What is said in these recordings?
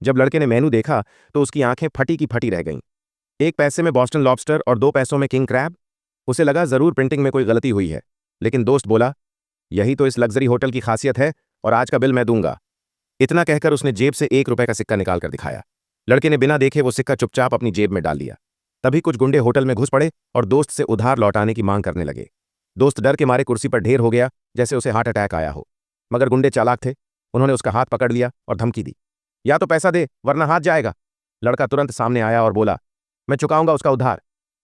जब लड़के ने मेनू देखा तो उसकी आंखें फटी की फटी रह गईं। 1 पैसे में बॉस्टन लॉबस्टर और 2 पैसों में किंग क्रैब। उसे लगा जरूर प्रिंटिंग में कोई गलती हुई है, लेकिन दोस्त बोला, यही तो इस लग्जरी होटल की खासियत है और आज का बिल मैं दूंगा। इतना कहकर उसने जेब से 1 रुपए का सिक्का निकाल कर दिखाया। लड़के ने बिना देखे वो सिक्का चुपचाप अपनी जेब में डाल लिया। तभी कुछ गुंडे होटल में घुस पड़े और दोस्त से उधार लौटाने की मांग करने लगे। दोस्त डर के मारे कुर्सी पर ढेर हो गया, जैसे उसे हार्ट अटैक आया हो। मगर गुंडे चालाक थे, उन्होंने उसका हाथ पकड़ लिया और धमकी दी, या तो पैसा दे वरना हाथ जाएगा। लड़का तुरंत सामने आया और बोला, मैं चुकाऊंगा उसका उधार।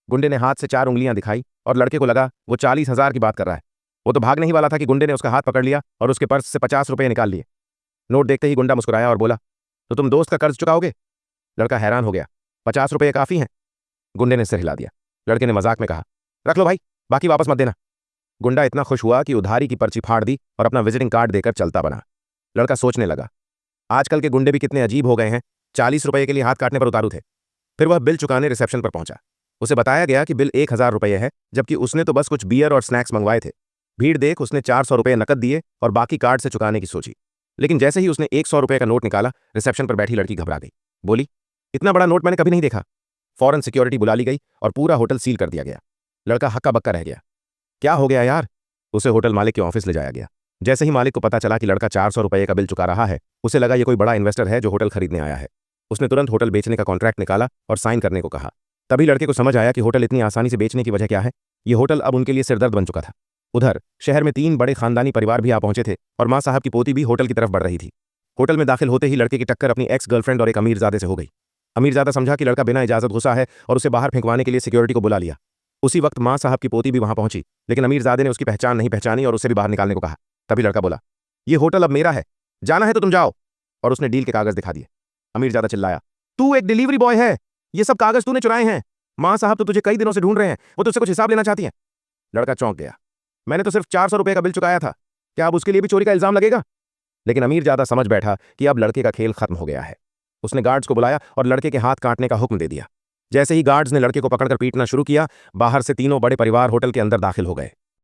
गुंडे ने हाथ से 4 उंगलियां दिखाई और लड़के को लगा वो 40,000 की बात कर रहा है। वो तो भागने ही वाला था कि गुंडे ने उसका हाथ पकड़ लिया और उसके पर्स से 50 रुपए निकाल लिए। नोट देखते ही गुंडा मुस्कुराया और बोला, तो तुम दोस्त का कर्ज चुकाओगे? लड़का हैरान हो गया, 50 रुपए काफी हैं। गुंडे ने सिर हिला दिया। लड़के ने मजाक में कहा, रख लो भाई, बाकी वापस मत देना। गुंडा इतना खुश हुआ कि उधारी की पर्ची फाड़ दी और अपना विजिटिंग कार्ड देकर चलता बना। लड़का सोचने लगा, आजकल के गुंडे भी कितने अजीब हो गए हैं, 40 रुपए के लिए हाथ काटने पर उतारू थे। फिर वह बिल चुकाने रिसेप्शन पर पहुंचा। उसे बताया गया कि बिल 1,000 रुपये है, जबकि उसने तो बस कुछ बियर और स्नैक्स मंगवाए थे। भीड़ देख उसने 400 रुपये नकद दिए और बाकी कार्ड से चुकाने की सोची। लेकिन जैसे ही उसने 100 रुपये का नोट निकाला, रिसेप्शन पर बैठी लड़की घबरा गई। बोली, इतना बड़ा नोट मैंने कभी नहीं देखा। फौरन सिक्योरिटी बुला ली गई और पूरा होटल सील कर दिया गया। लड़का हक्का बक्का रह गया, क्या हो गया यार? उसे होटल मालिक के ऑफिस ले जाया गया। जैसे ही मालिक को पता चला कि लड़का 400 रुपये का बिल चुका रहा है, उसे लगा ये कोई बड़ा इन्वेस्टर है जो होटल खरीदने आया है। उसने तुरंत होटल बेचने का कॉन्ट्रैक्ट निकाला और साइन करने को कहा। तभी लड़के को समझ आया कि होटल इतनी आसानी से बेचने की वजह क्या है। ये होटल अब उनके लिए सिरदर्द बन चुका था। उधर शहर में 3 बड़े खानदानी परिवार भी आ पहुंचे थे और मां साहब की पोती भी होटल की तरफ बढ़ रही थी। होटल में दाखिल होते ही लड़के की टक्कर अपनी एक्स गर्लफ्रेंड और एक अमीरजादे से हो गई। अमीरजादा समझा कि लड़का बिना इजाजत घुसा है और उसे बाहर फेंकवाने के लिए सिक्योरिटी को बुला लिया। उसी वक्त मां साहब की पोती भी वहां पहुंची, लेकिन अमीरजादे ने उसकी पहचान नहीं पहचानी और उसे भी बाहर निकालने को कहा। तभी लड़का बोला, ये होटल अब मेरा है, जाना है तो तुम जाओ, और उसने डील के कागज दिखा दिए। अमीरजादा चिल्लाया, तू एक डिलीवरी बॉय है, ये सब कागज तूने चुराए हैं। मां साहब तो तुझे कई दिनों से ढूंढ रहे हैं, वो तुझसे कुछ हिसाब लेना चाहती हैं। लड़का चौंक गया, मैंने तो सिर्फ 400 रुपये का बिल चुकाया था, क्या अब उसके लिए भी चोरी का इल्जाम लगेगा? लेकिन अमीरजादा समझ बैठा कि अब लड़के का खेल खत्म हो गया है। उसने गार्ड्स को बुलाया और लड़के के हाथ काटने का हुक्म दे दिया। जैसे ही गार्ड्स ने लड़के को पकड़कर पीटना शुरू किया, बाहर से तीनों बड़े परिवार होटल के अंदर दाखिल हो गए।